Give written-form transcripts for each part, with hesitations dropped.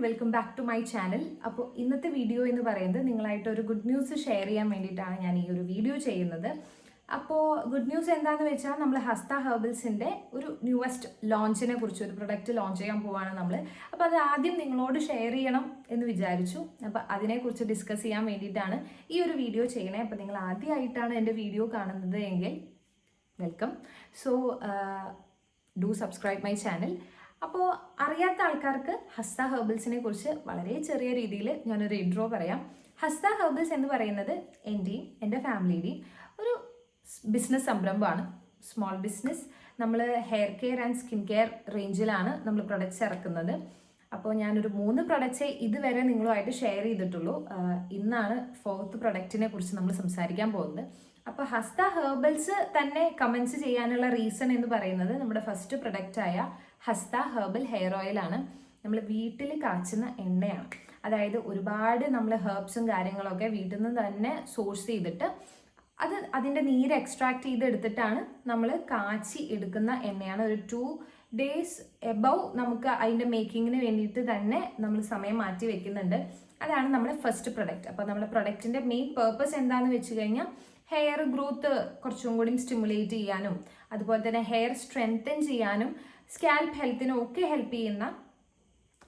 Welcome back to my channel. അപ്പോൾ ഇന്നത്തെ video എന്ന് പറയുന്നത് നിങ്ങളായിട്ട് ഒരു ഗുഡ് ന്യൂസ് ഷെയർ ചെയ്യാൻ വേണ്ടിയിട്ടാണ് ഞാൻ ഈ ഒരു വീഡിയോ ചെയ്യുന്നത്. അപ്പോൾ ഗുഡ് ന്യൂസ് എന്താണെന്ന് വെച്ചാൽ നമ്മൾ ഹസ്ത ഹെർബൽസിൻ്റെ ഒരു ന്യൂവസ്റ്റ് ലോഞ്ചിനെ കുറിച്ച് ഒരു പ്രൊഡക്റ്റ് ലോഞ്ച് ചെയ്യാൻ പോവാണ് നമ്മൾ. അപ്പോൾ അത് ആദ്യം നിങ്ങളോട് ഷെയർ ചെയ്യണം എന്ന് വിചാരിച്ചു. അപ്പോൾ അതിനെക്കുറിച്ച് ഡിസ്കസ് ചെയ്യാൻ വേണ്ടിയിട്ടാണ് ഈ ഒരു വീഡിയോ ചെയ്യണേ. അപ്പോൾ നിങ്ങൾ ആദ്യമായിട്ടാണ് എൻ്റെ വീഡിയോ കാണുന്നത് എങ്കിൽ welcome. So do subscribe my channel. അപ്പോൾ അറിയാത്ത ആൾക്കാർക്ക് ഹസ്ത ഹെർബൽസിനെ കുറിച്ച് വളരെ ചെറിയ രീതിയിൽ ഞാനൊരു ഇൻട്രോ പറയാം. ഹസ്ത ഹെർബൽസ് എന്ന് പറയുന്നത് എൻ്റെയും എൻ്റെ ഫാമിലിയുടെയും ഒരു ബിസിനസ് സംരംഭമാണ്. Small business. നമ്മൾ hair care and skin care റേഞ്ചിലാണ് നമ്മൾ പ്രൊഡക്ട്സ് ഇറക്കുന്നത്. അപ്പോൾ ഞാനൊരു 3 പ്രൊഡക്ട്സേ ഇതുവരെ നിങ്ങളുമായിട്ട് ഷെയർ ചെയ്തിട്ടുള്ളൂ. ഇന്നാണ് 4th പ്രൊഡക്റ്റിനെ കുറിച്ച് നമ്മൾ സംസാരിക്കാൻ പോകുന്നത്. അപ്പോൾ ഹസ്ത ഹെർബൽസ് തന്നെ കമൻസ് ചെയ്യാനുള്ള റീസൺ എന്ന് പറയുന്നത് നമ്മുടെ ഫസ്റ്റ് പ്രൊഡക്റ്റായ ഹസ്ത ഹെർബൽ ഹെയർ ഓയിലാണ്. നമ്മൾ വീട്ടിൽ കാച്ചുന്ന എണ്ണയാണ്. അതായത് ഒരുപാട് നമ്മൾ ഹെർബ്സും കാര്യങ്ങളൊക്കെ വീട്ടിൽ നിന്ന് തന്നെ സോഴ്സ് ചെയ്തിട്ട് അതിൻ്റെ നീര് എക്സ്ട്രാക്ട് ചെയ്തെടുത്തിട്ടാണ് നമ്മൾ കാച്ചി എടുക്കുന്ന എണ്ണയാണ്. ഒരു 2 days എബവ് നമുക്ക് അതിൻ്റെ മേക്കിങ്ങിന് വേണ്ടിയിട്ട് തന്നെ നമ്മൾ സമയം മാറ്റി വെക്കുന്നുണ്ട്. അതാണ് നമ്മുടെ ഫസ്റ്റ് പ്രൊഡക്റ്റ്. അപ്പോൾ നമ്മുടെ പ്രൊഡക്റ്റിൻ്റെ മെയിൻ പേർപ്പസ് എന്താണെന്ന് വെച്ച് കഴിഞ്ഞാൽ ഹെയർ ഗ്രോത്ത് കുറച്ചും കൂടി സ്റ്റിമുലേറ്റ് ചെയ്യാനും അതുപോലെ തന്നെ ഹെയർ സ്ട്രെങ്തൻ ചെയ്യാനും സ്കാൽപ്പ് ഹെൽത്തിനും ഒക്കെ ഹെൽപ്പ് ചെയ്യുന്ന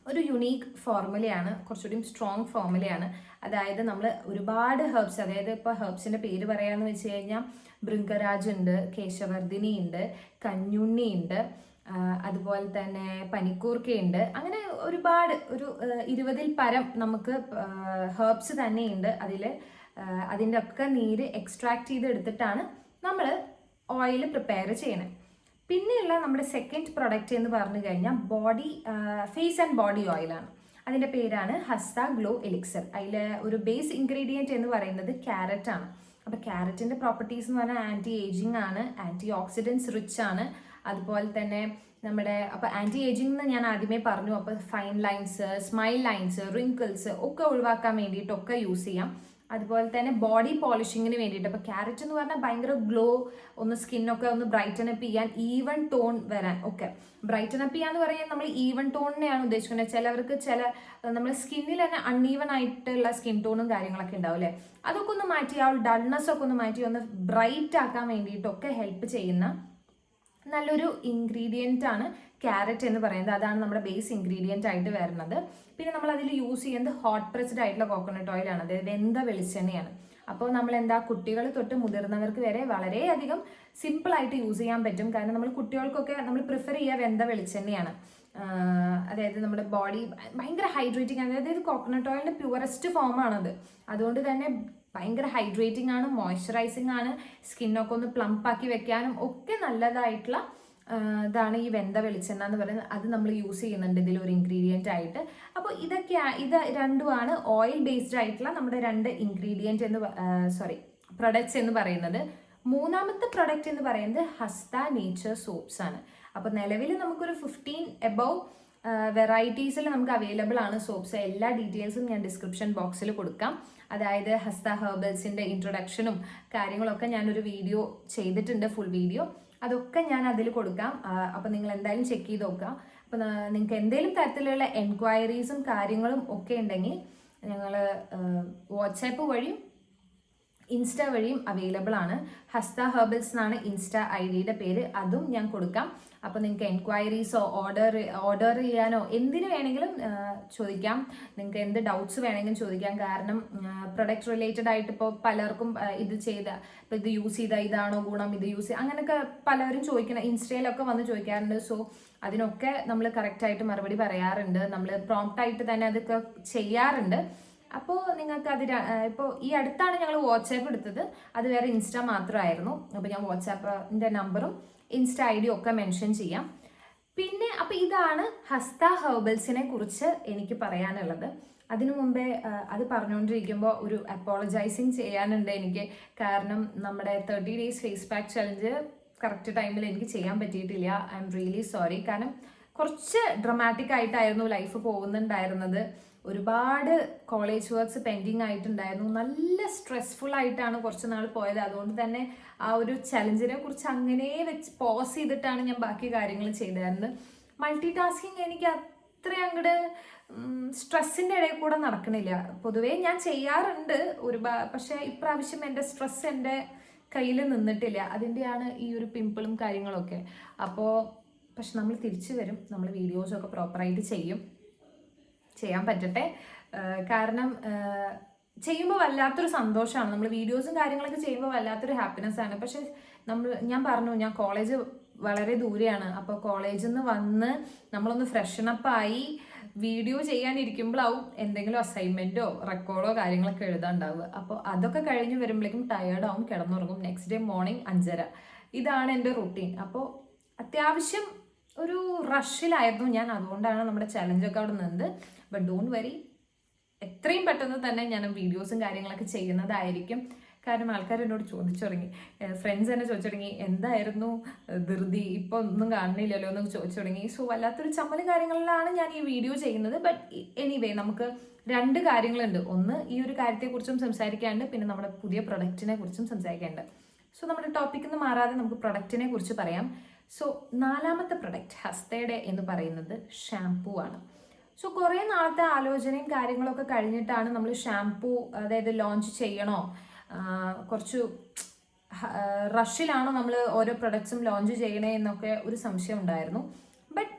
ഒരു യുണീക്ക് ഫോർമുലയാണ്. കുറച്ചുകൂടി സ്ട്രോങ് ഫോർമുലയാണ്. അതായത് നമ്മൾ ഒരുപാട് ഹെർബ്സ്, അതായത് ഇപ്പോൾ ഹെർബ്സിൻ്റെ പേര് പറയാമെന്ന് വെച്ച് കഴിഞ്ഞാൽ ഭൃംഗരാജ് ഉണ്ട്, കേശവർദ്ധിനി ഉണ്ട്, കഞ്ഞുണ്ണി ഉണ്ട്, അതുപോലെ തന്നെ പനിക്കൂർക്കയുണ്ട്. അങ്ങനെ ഒരുപാട് ഒരു 20ൽ പരം നമുക്ക് ഹെർബ്സ് തന്നെയുണ്ട്. അതിൻ്റെ ഒക്കെ നീര് എക്സ്ട്രാക്ട് ചെയ്തെടുത്തിട്ടാണ് നമ്മൾ ഓയിൽ പ്രിപ്പയർ ചെയ്യണത്. പിന്നെയുള്ള നമ്മുടെ സെക്കൻഡ് പ്രൊഡക്റ്റ് എന്ന് പറഞ്ഞു കഴിഞ്ഞാൽ ഫേസ് ആൻഡ് ബോഡി ഓയിലാണ്. അതിൻ്റെ പേരാണ് ഹസ്ത ഗ്ലോ എലിക്സർ. അതിൽ ഒരു ബേസ് ഇൻഗ്രീഡിയൻറ്റ് എന്ന് പറയുന്നത് ക്യാരറ്റ് ആണ്. അപ്പോൾ ക്യാരറ്റിൻ്റെ പ്രോപ്പർട്ടീസ് എന്ന് പറഞ്ഞാൽ ആൻറ്റി ഏജിങ് ആണ്, ആൻറ്റി ഓക്സിഡൻസ് റിച്ച് ആണ്. അതുപോലെ തന്നെ അപ്പോൾ ആൻറ്റി ഏജിങ് എന്ന് ഞാൻ ആദ്യമേ പറഞ്ഞു. അപ്പോൾ fine lines, smile lines, wrinkles ഒക്കെ ഒഴിവാക്കാൻ വേണ്ടിയിട്ടൊക്കെ യൂസ് ചെയ്യാം. അതുപോലെ തന്നെ ബോഡി പോളിഷിങ്ങിന് വേണ്ടിയിട്ട്. അപ്പോൾ ക്യാരറ്റ് എന്ന് പറഞ്ഞാൽ ഭയങ്കര ഗ്ലോ, ഒന്ന് സ്കിന്നൊക്കെ ഒന്ന് ബ്രൈറ്റൻ അപ്പ് ചെയ്യാൻ, ഈവൻ ടോൺ വരാൻ ഒക്കെ. ബ്രൈറ്റൻ അപ്പ് ചെയ്യാന്ന് പറയാൻ നമ്മൾ ഈവൻ ടോണിനെയാണ് ഉദ്ദേശിക്കുന്നത്. ചിലവർക്ക് നമ്മുടെ സ്കിന്നിൽ തന്നെ അൺഈവൻ ആയിട്ടുള്ള സ്കിൻ ടോണും കാര്യങ്ങളൊക്കെ ഉണ്ടാവും അല്ലേ, അതൊക്കെ ഒന്ന് മാറ്റി ആ ഡൾനെസ് ഒക്കെ ഒന്ന് മാറ്റി ഒന്ന് ബ്രൈറ്റ് ആക്കാൻ വേണ്ടിയിട്ടൊക്കെ ഹെൽപ്പ് ചെയ്യുന്ന നല്ലൊരു ഇൻഗ്രീഡിയൻ്റ് ആണ് ക്യാരറ്റ് എന്ന് പറയുന്നത്. അതാണ് നമ്മുടെ ബേസ് ഇൻഗ്രീഡിയൻ്റ് ആയിട്ട് വരുന്നത്. പിന്നെ നമ്മൾ അതിൽ യൂസ് ചെയ്യുന്നത് ഹോട്ട് പ്രസ്ഡ് ആയിട്ടുള്ള കോക്കനട്ട് ഓയിലാണ്, അതായത് വെന്ത വെളിച്ചെണ്ണയാണ്. അപ്പോൾ നമ്മൾ കുട്ടികൾ തൊട്ട് മുതിർന്നവർക്ക് വരെ വളരെയധികം സിമ്പിളായിട്ട് യൂസ് ചെയ്യാൻ പറ്റും. കാരണം നമ്മൾ കുട്ടികൾക്കൊക്കെ നമ്മൾ പ്രിഫർ ചെയ്യുക വെന്ത വെളിച്ചെണ്ണയാണ്. അതായത് നമ്മുടെ ബോഡി ഭയങ്കര ഹൈഡ്രേറ്റിംഗ് ആണ്. അതായത് കോക്കനട്ട് ഓയിലിൻ്റെ പ്യുവറസ്റ്റ് ഫോമാണത്. അതുകൊണ്ട് തന്നെ ഭയങ്കര ഹൈഡ്രേറ്റിംഗ് ആണ്, മോയ്സ്ചറൈസിങ് ആണ്, സ്കിന്നൊക്കെ ഒന്ന് പ്ലംപാക്കി വെക്കാനും ഒക്കെ നല്ലതായിട്ടുള്ള ഇതാണ് ഈ വെന്ത വെളിച്ചെണ്ണ എന്ന് പറയുന്നത്. അത് നമ്മൾ യൂസ് ചെയ്യുന്നുണ്ട് ഇതിലൊരു ഇൻഗ്രീഡിയൻ്റ് ആയിട്ട്. അപ്പോൾ ഇത് രണ്ടുമാണ് ഓയിൽ ബേസ്ഡ് ആയിട്ടുള്ള നമ്മുടെ 2 ഇൻഗ്രീഡിയൻറ്റ് പ്രൊഡക്ട്സ് എന്ന് പറയുന്നത്. മൂന്നാമത്തെ പ്രൊഡക്റ്റ് എന്ന് പറയുന്നത് ഹസ്ത നേച്ചർ സോപ്സ് ആണ്. അപ്പോൾ നിലവിൽ നമുക്കൊരു 15 എബവ് വെറൈറ്റീസിൽ നമുക്ക് അവൈലബിൾ ആണ് സോപ്സ്. എല്ലാ ഡീറ്റെയിൽസും ഞാൻ ഡിസ്ക്രിപ്ഷൻ ബോക്സിൽ കൊടുക്കാം. അതായത് ഹസ്ത ഹെർബൽസിൻ്റെ ഇൻട്രൊഡക്ഷനും കാര്യങ്ങളൊക്കെ ഞാനൊരു വീഡിയോ ചെയ്തിട്ടുണ്ട്, ഫുൾ വീഡിയോ. അതൊക്കെ ഞാൻ അതിൽ കൊടുക്കാം. അപ്പോൾ നിങ്ങൾ എന്തായാലും ചെക്ക് ചെയ്ത് നോക്കുക. അപ്പോൾ നിങ്ങൾക്ക് എന്തെങ്കിലും തരത്തിലുള്ള എൻക്വയറീസും കാര്യങ്ങളും ഒക്കെ ഉണ്ടെങ്കിൽ ഞങ്ങൾ വാട്സാപ്പ് വഴിയും ഇൻസ്റ്റ വഴിയും അവൈലബിൾ ആണ്. ഹസ്ത ഹെർബൽസ് എന്നാണ് ഇൻസ്റ്റ ID പേര്. അതും ഞാൻ കൊടുക്കാം. അപ്പോൾ നിങ്ങൾക്ക് എൻക്വയറീസോ ഓർഡർ ചെയ്യാനോ എന്തിനു വേണമെങ്കിലും ചോദിക്കാം. നിങ്ങൾക്ക് എന്ത് ഡൗട്ട്സ് വേണമെങ്കിലും ചോദിക്കാം. കാരണം പ്രൊഡക്റ്റ് റിലേറ്റഡ് ആയിട്ട് ഇപ്പോൾ പലർക്കും ഇപ്പോൾ ഇത് യൂസ് ചെയ്താൽ ഇതാണോ ഗുണം, ഇത് യൂസ് ചെയ്യുക, അങ്ങനെയൊക്കെ പലരും ചോദിക്കണം. ഇൻസ്റ്റയിലൊക്കെ വന്ന് ചോദിക്കാറുണ്ട്. സോ അതിനൊക്കെ നമ്മൾ കറക്റ്റായിട്ട് മറുപടി പറയാറുണ്ട്. നമ്മൾ പ്രോംപ്റ്റായിട്ട് തന്നെ അതൊക്കെ ചെയ്യാറുണ്ട്. അപ്പോൾ നിങ്ങൾക്ക് ഇപ്പോൾ ഈ അടുത്താണ് ഞങ്ങൾ വാട്സാപ്പ് എടുത്തത്. അത് വേറെ ഇൻസ്റ്റ മാത്രമായിരുന്നു. അപ്പോൾ ഞാൻ വാട്സാപ്പിൻ്റെ നമ്പറും ഇൻസ്റ്റ ID ഒക്കെ മെൻഷൻ ചെയ്യാം. പിന്നെ അപ്പോൾ ഇതാണ് ഹസ്ത ഹെർബൽസിനെ കുറിച്ച് എനിക്ക് പറയാനുള്ളത്. അതിനു മുമ്പേ അത് പറഞ്ഞുകൊണ്ടിരിക്കുമ്പോൾ ഒരു അപ്പോളജൈസിങ് ചെയ്യാനുണ്ട് എനിക്ക്. കാരണം നമ്മുടെ 30 days face pack challenge correct ടൈമിൽ എനിക്ക് ചെയ്യാൻ പറ്റിയിട്ടില്ല. I M really sorry. കാരണം കുറച്ച് ഡ്രമാറ്റിക് ആയിട്ടായിരുന്നു ലൈഫ് പോകുന്നുണ്ടായിരുന്നത്. ഒരുപാട് കോളേജ് വർക്ക്സ് പെൻഡിങ് ആയിട്ടുണ്ടായിരുന്നു. നല്ല സ്ട്രെസ്ഫുൾ ആയിട്ടാണ് കുറച്ച് നാൾ പോയത്. അതുകൊണ്ട് തന്നെ ആ ഒരു ചലഞ്ചിനെ കുറിച്ച് അങ്ങനെ പോസ് ചെയ്തിട്ടാണ് ഞാൻ ബാക്കി കാര്യങ്ങൾ ചെയ്തായിരുന്നത്. മൾട്ടി ടാസ്കിങ് എനിക്ക് അത്ര അങ്ങോട്ട് സ്ട്രെസ്സിൻ്റെ ഇടയിൽ കൂടെ നടക്കണില്ല. പൊതുവേ ഞാൻ ചെയ്യാറുണ്ട് പക്ഷേ ഇപ്രാവശ്യം എൻ്റെ സ്ട്രെസ് എൻ്റെ കയ്യിൽ നിന്നിട്ടില്ല. അതിൻ്റെയാണ് ഈ ഒരു പിമ്പിളും കാര്യങ്ങളൊക്കെ. അപ്പോൾ പക്ഷെ നമ്മൾ തിരിച്ചു വരും, നമ്മൾ വീഡിയോസൊക്കെ പ്രോപ്പറായിട്ട് ചെയ്യാൻ പറ്റട്ടെ. കാരണം ചെയ്യുമ്പോൾ വല്ലാത്തൊരു സന്തോഷമാണ്. നമ്മൾ വീഡിയോസും കാര്യങ്ങളൊക്കെ ചെയ്യുമ്പോൾ വല്ലാത്തൊരു ഹാപ്പിനെസ് ആണ്. പക്ഷെ ഞാൻ പറഞ്ഞു, ഞാൻ കോളേജ് വളരെ ദൂരെയാണ്. അപ്പോൾ കോളേജിൽ നിന്ന് വന്ന് നമ്മളൊന്ന് ഫ്രഷനപ്പായി വീഡിയോ ചെയ്യാനിരിക്കുമ്പോഴാവും എന്തെങ്കിലും അസൈൻമെൻറ്റോ റെക്കോർഡോ കാര്യങ്ങളൊക്കെ എഴുതാണ്ടാവുക. അപ്പോൾ അതൊക്കെ കഴിഞ്ഞ് വരുമ്പോഴേക്കും ടയേർഡാവും, കിടന്നുറങ്ങും. Next day morning 5:30. ഇതാണ് എൻ്റെ റുട്ടീൻ. അപ്പോൾ അത്യാവശ്യം ഒരു റഷിലായിരുന്നു ഞാൻ. അതുകൊണ്ടാണ് നമ്മുടെ ചലഞ്ചൊക്കെ അവിടെ നിന്നത്. ബട്ട് ഡോണ്ട് വരി, എത്രയും പെട്ടെന്ന് തന്നെ ഞാൻ വീഡിയോസും കാര്യങ്ങളൊക്കെ ചെയ്യുന്നതായിരിക്കും. കാരണം ആൾക്കാർ എന്നോട് ചോദിച്ചു തുടങ്ങി, ഫ്രണ്ട്സ് തന്നെ ചോദിച്ചു തുടങ്ങി, എന്തായിരുന്നു ധൃതി, ഇപ്പോൾ ഒന്നും കാണുന്നില്ലല്ലോ എന്നൊക്കെ ചോദിച്ചു തുടങ്ങി. സോ വല്ലാത്തൊരു ചമ്മലും കാര്യങ്ങളിലാണ് ഞാൻ ഈ വീഡിയോ ചെയ്യുന്നത്. ബട്ട് എനിവേ, നമുക്ക് 2 കാര്യങ്ങളുണ്ട്. ഒന്ന്, ഈ ഒരു കാര്യത്തെക്കുറിച്ചും സംസാരിക്കാണ്ട്, പിന്നെ നമ്മുടെ പുതിയ പ്രൊഡക്റ്റിനെ കുറിച്ചും സംസാരിക്കാണ്ട്. സോ നമ്മുടെ ടോപ്പിക്കിൽ നിന്ന് മാറാതെ നമുക്ക് പ്രൊഡക്റ്റിനെ കുറിച്ച് പറയാം. സോ 4ാമത്തെ പ്രൊഡക്റ്റ് ഹസ്തയുടെ എന്ന് പറയുന്നത് ഷാംപൂ ആണ്. സോ കുറേ നാളത്തെ ആലോചനയും കാര്യങ്ങളൊക്കെ കഴിഞ്ഞിട്ടാണ് നമ്മൾ ഷാംപൂ അതായത് ലോഞ്ച് ചെയ്യണോ, കുറച്ച് റഷിലാണോ നമ്മൾ ഓരോ പ്രൊഡക്ട്സും ലോഞ്ച് ചെയ്യണേ എന്നൊക്കെ ഒരു സംശയം ഉണ്ടായിരുന്നു. ബട്ട്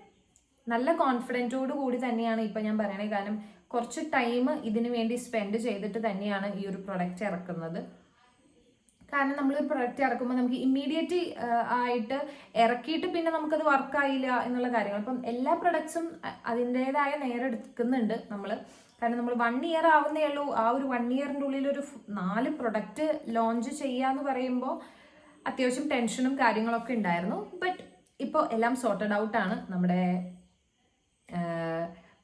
നല്ല കോൺഫിഡൻറ്റോട് കൂടി തന്നെയാണ് ഇപ്പം ഞാൻ പറയണേ. കാരണം കുറച്ച് ടൈം ഇതിനു വേണ്ടി സ്പെൻഡ് ചെയ്തിട്ട് തന്നെയാണ് ഈ ഒരു പ്രൊഡക്റ്റ് ഇറക്കുന്നത്. കാരണം നമ്മൾ പ്രൊഡക്റ്റ് ഇറക്കുമ്പോൾ നമുക്ക് ഇമ്മീഡിയറ്റ് ആയിട്ട് ഇറക്കിയിട്ട് പിന്നെ നമുക്കത് വർക്കായില്ല എന്നുള്ള കാര്യങ്ങൾ. അപ്പം എല്ലാ പ്രൊഡക്ട്സും അതിൻ്റെതായ നേരം എടുക്കുന്നുണ്ട് നമ്മൾ. കാരണം നമ്മൾ 1 ഇയർ ആവുന്നേ ഉള്ളൂ. ആ ഒരു 1 ഇയറിൻ്റെ ഉള്ളിൽ ഒരു 4 പ്രൊഡക്റ്റ് ലോഞ്ച് ചെയ്യാന്ന് പറയുമ്പോൾ അത്യാവശ്യം ടെൻഷനും കാര്യങ്ങളൊക്കെ ഉണ്ടായിരുന്നു. ബട്ട് ഇപ്പോൾ എല്ലാം സോർട്ടഡ് ഔട്ടാണ്. നമ്മുടെ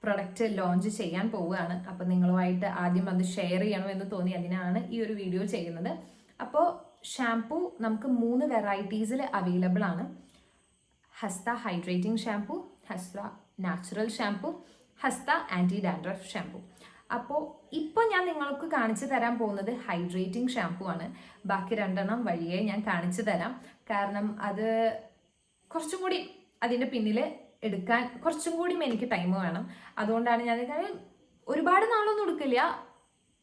പ്രൊഡക്റ്റ് ലോഞ്ച് ചെയ്യാൻ പോവുകയാണ്. അപ്പോൾ നിങ്ങളുമായിട്ട് ആദ്യം അത് ഷെയർ ചെയ്യണമെന്ന് തോന്നി, അതിനാണ് ഈ ഒരു വീഡിയോ ചെയ്യുന്നത്. അപ്പോൾ ഷാംപൂ നമുക്ക് 3 വെറൈറ്റീസിൽ അവൈലബിൾ ആണ്. Hastha hydrating shampoo, Hastha natural shampoo, Hastha anti dandruff shampoo. അപ്പോൾ ഇപ്പോൾ ഞാൻ നിങ്ങൾക്ക് കാണിച്ചു തരാൻ പോകുന്നത് ഹൈഡ്രേറ്റിംഗ് ഷാംപൂ ആണ്. ബാക്കി 2 വഴിയേ ഞാൻ കാണിച്ചു തരാം. കാരണം അത് കുറച്ചും കൂടി അതിൻ്റെ പിന്നിൽ എടുക്കാൻ കുറച്ചും കൂടി എനിക്ക് ടൈം വേണം. അതുകൊണ്ടാണ് ഞാൻ ഒരുപാട് നാളൊന്നും എടുക്കില്ല,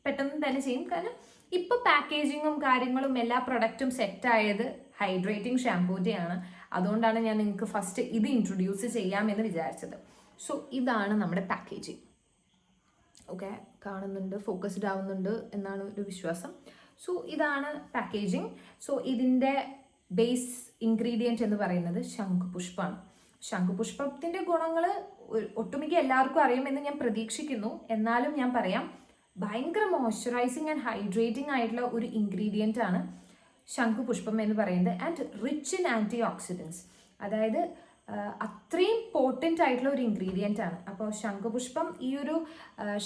പെട്ടെന്ന് തന്നെ ചെയ്യും. കാരണം ഇപ്പോൾ പാക്കേജിങ്ങും കാര്യങ്ങളും എല്ലാ പ്രൊഡക്റ്റും സെറ്റായത് ഹൈഡ്രേറ്റിംഗ് ഷാംപൂൻ്റെയാണ്. അതുകൊണ്ടാണ് ഞാൻ നിങ്ങൾക്ക് ഫസ്റ്റ് ഇത് ഇൻട്രൊഡ്യൂസ് ചെയ്യാമെന്ന് വിചാരിച്ചത്. സോ ഇതാണ് നമ്മുടെ പാക്കേജിങ്. ഓക്കെ, കാണുന്നുണ്ട്, ഫോക്കസ്ഡ് ആവുന്നുണ്ട് എന്നാണ് ഒരു വിശ്വാസം. സോ ഇതാണ് പാക്കേജിങ്. സോ ഇതിൻ്റെ ബേസ് ഇൻഗ്രീഡിയൻറ്റ് എന്ന് പറയുന്നത് ശംഖുപുഷ്പമാണ്. ശംഖുപുഷ്പത്തിൻ്റെ ഗുണങ്ങൾ ഒട്ടുമിക്ക എല്ലാവർക്കും അറിയുമെന്ന് ഞാൻ പ്രതീക്ഷിക്കുന്നു. എന്നാലും ഞാൻ പറയാം, ഭയങ്കര മോയ്സ്ചറൈസിങ് ആൻഡ് ഹൈഡ്രേറ്റിംഗ് ആയിട്ടുള്ള ഒരു ഇൻഗ്രീഡിയൻ്റ് ആണ് ശംഖുപുഷ്പം എന്ന് പറയുന്നത്. And rich in antioxidants, അതായത് അത്രയും പോർട്ടൻ്റ് ആയിട്ടുള്ള ഒരു ഇൻഗ്രീഡിയൻ്റ് ആണ്. അപ്പോൾ ശംഖുപുഷ്പം ഈ ഒരു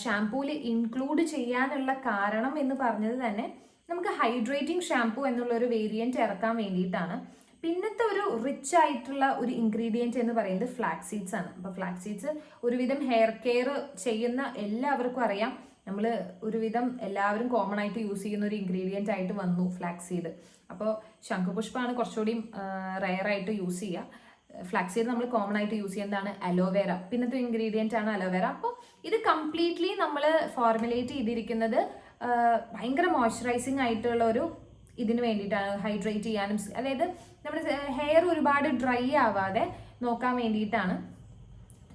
ഷാംപൂവിൽ ഇൻക്ലൂഡ് ചെയ്യാനുള്ള കാരണം എന്ന് പറഞ്ഞത് തന്നെ നമുക്ക് ഹൈഡ്രേറ്റിംഗ് ഷാംപൂ എന്നുള്ളൊരു വേരിയൻറ്റ് ഇറക്കാൻ വേണ്ടിയിട്ടാണ്. പിന്നത്തെ ഒരു റിച്ച് ആയിട്ടുള്ള ഒരു ഇൻഗ്രീഡിയൻറ്റ് എന്ന് പറയുന്നത് ഫ്ലാക്സ് സീഡ്സ് ആണ്. അപ്പോൾ ഫ്ലാക്സ് സീഡ്സ് ഒരുവിധം ഹെയർ കെയർ ചെയ്യുന്ന എല്ലാവർക്കും അറിയാം. നമ്മൾ ഒരുവിധം എല്ലാവരും കോമൺ ആയിട്ട് യൂസ് ചെയ്യുന്ന ഒരു ഇൻഗ്രീഡിയൻ്റ് ആയിട്ട് വന്നു ഫ്ലാക്സ് സീഡ്. അപ്പോൾ ശംഖുപുഷ്പമാണ് കുറച്ചുകൂടി റെയറായിട്ട് യൂസ് ചെയ്യുക. ഫ്ലാക്സ് സീഡ് നമ്മൾ കോമൺ ആയിട്ട് യൂസ് ചെയ്യുന്നതാണ് അലോവേര. പിന്നത്തെ ഇൻഗ്രീഡിയൻ്റ് ആണ് അലോവേര. അപ്പോൾ ഇത് കംപ്ലീറ്റ്ലി നമ്മൾ ഫോർമുലേറ്റ് ചെയ്തിരിക്കുന്നത് ഭയങ്കര മോയ്സ്ചറൈസിങ് ആയിട്ടുള്ള ഒരു ഇതിന് വേണ്ടിയിട്ടാണ്, ഹൈഡ്രേറ്റ് ചെയ്യാനും അതായത് നമ്മുടെ ഹെയർ ഒരുപാട് ഡ്രൈ ആവാതെ നോക്കാൻ വേണ്ടിയിട്ടാണ്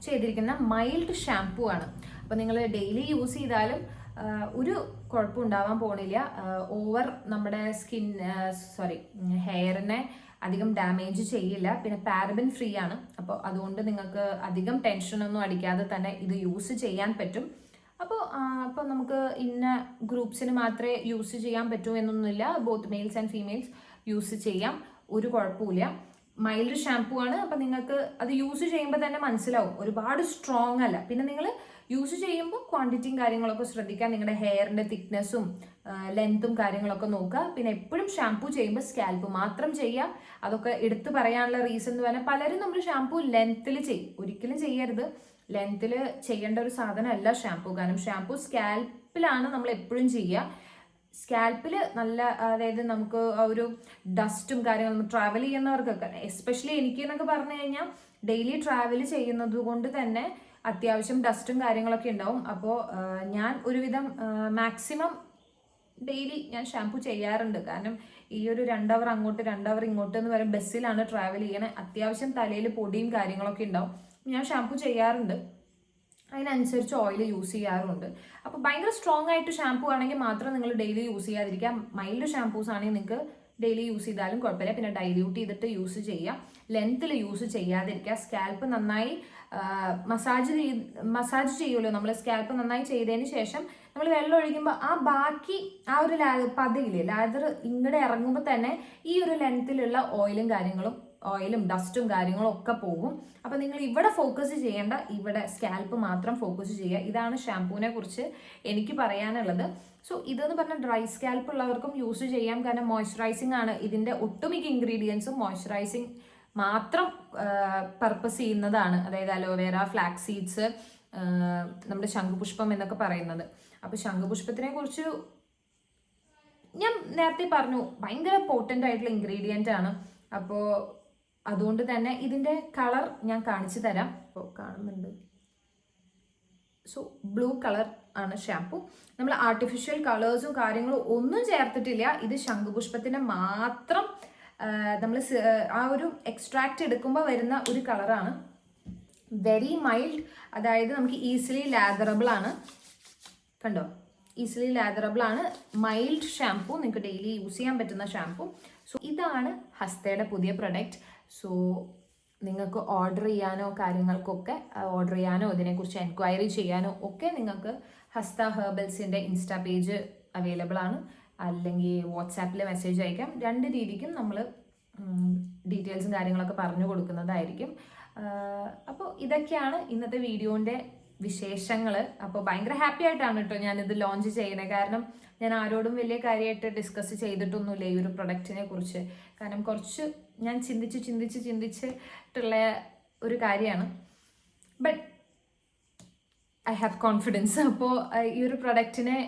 ചെയ്തിരിക്കുന്ന മൈൽഡ് ഷാംപൂ ആണ്. അപ്പോൾ നിങ്ങൾ ഡെയിലി യൂസ് ചെയ്താലും ഒരു കുഴപ്പം ഉണ്ടാവാൻ പോണില്ല. ഓവർ നമ്മുടെ ഹെയറിനെ അധികം ഡാമേജ് ചെയ്യില്ല. പിന്നെ പാരബൻ ഫ്രീ ആണ്. അപ്പോൾ അതുകൊണ്ട് നിങ്ങൾക്ക് അധികം ടെൻഷനൊന്നും അടിക്കാതെ തന്നെ ഇത് യൂസ് ചെയ്യാൻ പറ്റും. അപ്പോൾ നമുക്ക് ഇന്ന ഗ്രൂപ്പ്സിന് മാത്രമേ യൂസ് ചെയ്യാൻ പറ്റൂ എന്നൊന്നുമില്ല. Both males and females use ചെയ്യാം, ഒരു കുഴപ്പമില്ല. മൈൽഡ് ഷാംപൂ ആണ്. അപ്പം നിങ്ങൾക്ക് അത് യൂസ് ചെയ്യുമ്പോൾ തന്നെ മനസ്സിലാവും, ഒരുപാട് സ്ട്രോങ് അല്ല. പിന്നെ നിങ്ങൾ യൂസ് ചെയ്യുമ്പോൾ ക്വാണ്ടിറ്റിയും കാര്യങ്ങളൊക്കെ ശ്രദ്ധിക്കുക. നിങ്ങളുടെ ഹെയറിൻ്റെ തിക്നെസ്സും ലെങ്ത്തും കാര്യങ്ങളൊക്കെ നോക്കുക. പിന്നെ എപ്പോഴും ഷാംപൂ ചെയ്യുമ്പോൾ സ്കാൽപ്പ് മാത്രം ചെയ്യുക. അതൊക്കെ എടുത്തു പറയാനുള്ള റീസൺ എന്ന് പറഞ്ഞാൽ പലരും നമ്മൾ ഷാംപൂ ലെങ്ത്തിൽ ചെയ്യും. ഒരിക്കലും ചെയ്യരുത്. ലെങ്ത്തിൽ ചെയ്യേണ്ട ഒരു സാധനമല്ല ഷാംപൂ. കാരണം ഷാംപൂ സ്കാൽപ്പിലാണ് നമ്മൾ എപ്പോഴും ചെയ്യുക. സ്കാൽപ്പിൽ നല്ല, അതായത് നമുക്ക് ആ ഒരു ഡസ്റ്റും കാര്യങ്ങളും ട്രാവൽ ചെയ്യുന്നവർക്കൊക്കെ, എസ്പെഷ്യലി എനിക്ക് എന്നൊക്കെ പറഞ്ഞു കഴിഞ്ഞാൽ ഡെയിലി ട്രാവൽ ചെയ്യുന്നത് കൊണ്ട് തന്നെ അത്യാവശ്യം ഡസ്റ്റും കാര്യങ്ങളൊക്കെ ഉണ്ടാവും. അപ്പോൾ ഞാൻ ഒരുവിധം മാക്സിമം ഡെയിലി ഞാൻ ഷാംപൂ ചെയ്യാറുണ്ട്. കാരണം ഈ ഒരു 2 അവർ അങ്ങോട്ട് 2 അവർ ഇങ്ങോട്ട് എന്ന് പറയുമ്പോൾ ബസ്സിലാണ് ട്രാവൽ ചെയ്യണേ. അത്യാവശ്യം തലയിൽ പൊടിയും കാര്യങ്ങളൊക്കെ ഉണ്ടാവും. ഞാൻ ഷാംപൂ ചെയ്യാറുണ്ട്, അതിനനുസരിച്ച് ഓയിൽ യൂസ് ചെയ്യാറുണ്ട്. അപ്പോൾ ഭയങ്കര സ്ട്രോങ് ആയിട്ട് ഷാംപൂ ആണെങ്കിൽ മാത്രം നിങ്ങൾ ഡെയിലി യൂസ് ചെയ്യാതിരിക്കാം. മൈൽഡ് ഷാംപൂസ് ആണെങ്കിൽ നിങ്ങൾക്ക് ഡെയിലി യൂസ് ചെയ്താലും കുഴപ്പമില്ല. പിന്നെ ഡൈല്യൂട്ട് ചെയ്തിട്ട് യൂസ് ചെയ്യാം. ലെങ്ത്തിൽ യൂസ് ചെയ്യാതിരിക്കുക. സ്കാൽപ്പ് നന്നായി മസാജ് ചെയ്യുമല്ലോ നമ്മൾ. സ്കാൽപ്പ് നന്നായി ചെയ്തതിന് ശേഷം നമ്മൾ വെള്ളം ഒഴിക്കുമ്പോൾ ആ ബാക്കി ആ ഒരു പതയില്ലേ, ലാദർ ഇങ്ങോട്ട് ഇറങ്ങുമ്പോൾ തന്നെ ഈ ഒരു ലെങ്ത്തിലുള്ള ഓയിലും ഡസ്റ്റും കാര്യങ്ങളും ഒക്കെ പോകും. അപ്പോൾ നിങ്ങൾ ഇവിടെ ഫോക്കസ് ചെയ്യേണ്ട, ഇവിടെ സ്കാൽപ്പ് മാത്രം ഫോക്കസ് ചെയ്യുക. ഇതാണ് ഷാംപൂവിനെ കുറിച്ച് എനിക്ക് പറയാനുള്ളത്. സോ ഇതെന്ന് പറഞ്ഞാൽ ഡ്രൈ സ്കാൽപ്പ് ഉള്ളവർക്കും യൂസ് ചെയ്യാം. കാരണം മോയ്സ്ചറൈസിങ് ആണ് ഇതിൻ്റെ ഒട്ടുമിക്ക ഇൻഗ്രീഡിയൻസും മോയ്സ്ചറൈസിങ് മാത്രം പർപ്പസ് ചെയ്യുന്നതാണ്. അതായത് അലോവേര, ഫ്ലാക്സ് സീഡ്സ്, നമ്മുടെ ശംഖുപുഷ്പം എന്നൊക്കെ പറയുന്നത്. അപ്പോൾ ശംഖുപുഷ്പത്തിനെ കുറിച്ച് ഞാൻ നേരത്തെ പറഞ്ഞു, ഭയങ്കര പോട്ടൻ്റ് ആയിട്ടുള്ള ഇൻഗ്രീഡിയൻ്റ് ആണ്. അപ്പോൾ അതുകൊണ്ട് തന്നെ ഇതിൻ്റെ കളർ ഞാൻ കാണിച്ചു തരാം. അപ്പോൾ കാണുന്നുണ്ട്. സോ ബ്ലൂ കളർ ആണ് ഷാംപൂ. നമ്മൾ ആർട്ടിഫിഷ്യൽ കളേഴ്സും കാര്യങ്ങളും ഒന്നും ചേർത്തിട്ടില്ല. ഇത് ശംഖുപുഷ്പത്തിൻ്റെ മാത്രം നമ്മൾ ആ ഒരു എക്സ്ട്രാക്റ്റ് എടുക്കുമ്പോൾ വരുന്ന ഒരു കളറാണ്. വെരി മൈൽഡ്, അതായത് നമുക്ക് ഈസിലി ലാദറബിൾ ആണ്. കണ്ടോ, ഈസിലി ലാദറബിൾ ആണ്. മൈൽഡ് ഷാംപൂ, നിങ്ങൾക്ക് ഡെയിലി യൂസ് ചെയ്യാൻ പറ്റുന്ന ഷാംപൂ. സോ ഇതാണ് ഹസ്തയുടെ പുതിയ പ്രൊഡക്റ്റ്. സോ നിങ്ങൾക്ക് ഓർഡർ ചെയ്യാനോ കാര്യങ്ങൾക്കൊക്കെ ഓർഡർ ചെയ്യാനോ ഇതിനെക്കുറിച്ച് എൻക്വയറി ചെയ്യാനോ ഒക്കെ നിങ്ങൾക്ക് ഹസ്ത ഹെർബൽസിൻ്റെ ഇൻസ്റ്റാ പേജ് അവൈലബിൾ ആണ്. അല്ലെങ്കിൽ വാട്സാപ്പിൽ മെസ്സേജ് അയക്കാം. 2 രീതിക്കും നമ്മൾ ഡീറ്റെയിൽസും കാര്യങ്ങളൊക്കെ പറഞ്ഞു കൊടുക്കുന്നതായിരിക്കും. അപ്പോൾ ഇതൊക്കെയാണ് ഇന്നത്തെ വീഡിയോൻ്റെ വിശേഷങ്ങൾ. അപ്പോൾ ഭയങ്കര ഹാപ്പി ആയിട്ടാണ് കേട്ടോ ഞാനിത് ലോഞ്ച് ചെയ്യുന്നത്. കാരണം ഞാൻ ആരോടും വലിയ കാര്യമായിട്ട് ഡിസ്കസ് ചെയ്തിട്ടൊന്നുമില്ല ഈ ഒരു പ്രൊഡക്റ്റിനെ കുറിച്ച്. കാരണം കുറച്ച് ഞാൻ ചിന്തിച്ചിട്ടുള്ള ഒരു കാര്യമാണ്. But I have confidence. അപ്പോൾ ഈ ഒരു പ്രൊഡക്റ്റിനെ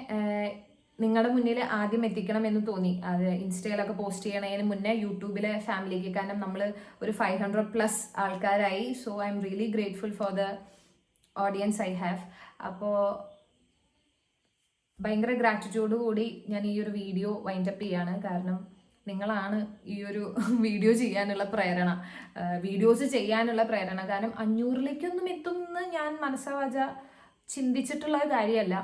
നിങ്ങളുടെ മുന്നിൽ ആദ്യം എത്തിക്കണം എന്ന് തോന്നി. അത് ഇൻസ്റ്റയിലൊക്കെ പോസ്റ്റ് ചെയ്യണതിന് മുന്നേ യൂട്യൂബിലെ ഫാമിലിക്ക്. കാരണം നമ്മൾ ഒരു 500+ ആൾക്കാരായി. So I M really grateful for the audience I have. അപ്പോൾ ഭയങ്കര ഗ്രാറ്റിറ്റ്യൂഡ് കൂടി ഞാൻ ഈ ഒരു വീഡിയോ വൈൻഡപ്പ് ചെയ്യാണ്. കാരണം നിങ്ങളാണ് ഈ ഒരു വീഡിയോ ചെയ്യാനുള്ള പ്രേരണ, വീഡിയോസ് ചെയ്യാനുള്ള പ്രേരണ. കാരണം 500ലേക്കൊന്നും എത്തുമെന്ന് ഞാൻ മനസ്സാവാച ചിന്തിച്ചിട്ടുള്ള കാര്യമല്ല.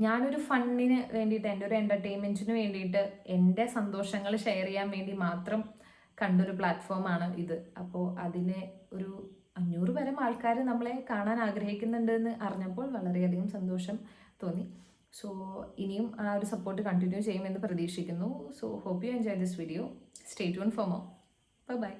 ഞാനൊരു ഫണ്ണിന് വേണ്ടിയിട്ട്, എൻ്റെ ഒരു എൻ്റർടൈൻമെൻറ്റിന് വേണ്ടിയിട്ട്, എൻ്റെ സന്തോഷങ്ങൾ ഷെയർ ചെയ്യാൻ വേണ്ടി മാത്രം കണ്ടൊരു പ്ലാറ്റ്ഫോമാണ് ഇത്. അപ്പോൾ അതിന് ഒരു 500 വരെ ആൾക്കാർ നമ്മളെ കാണാൻ ആഗ്രഹിക്കുന്നുണ്ട് എന്ന് അറിഞ്ഞപ്പോൾ വളരെയധികം സന്തോഷം തോന്നി. സോ ഇനിയും ആ ഒരു സപ്പോർട്ട് കണ്ടിന്യൂ ചെയ്യുമെന്ന് പ്രതീക്ഷിക്കുന്നു. So hope you enjoy this video. Stay tune for more. By.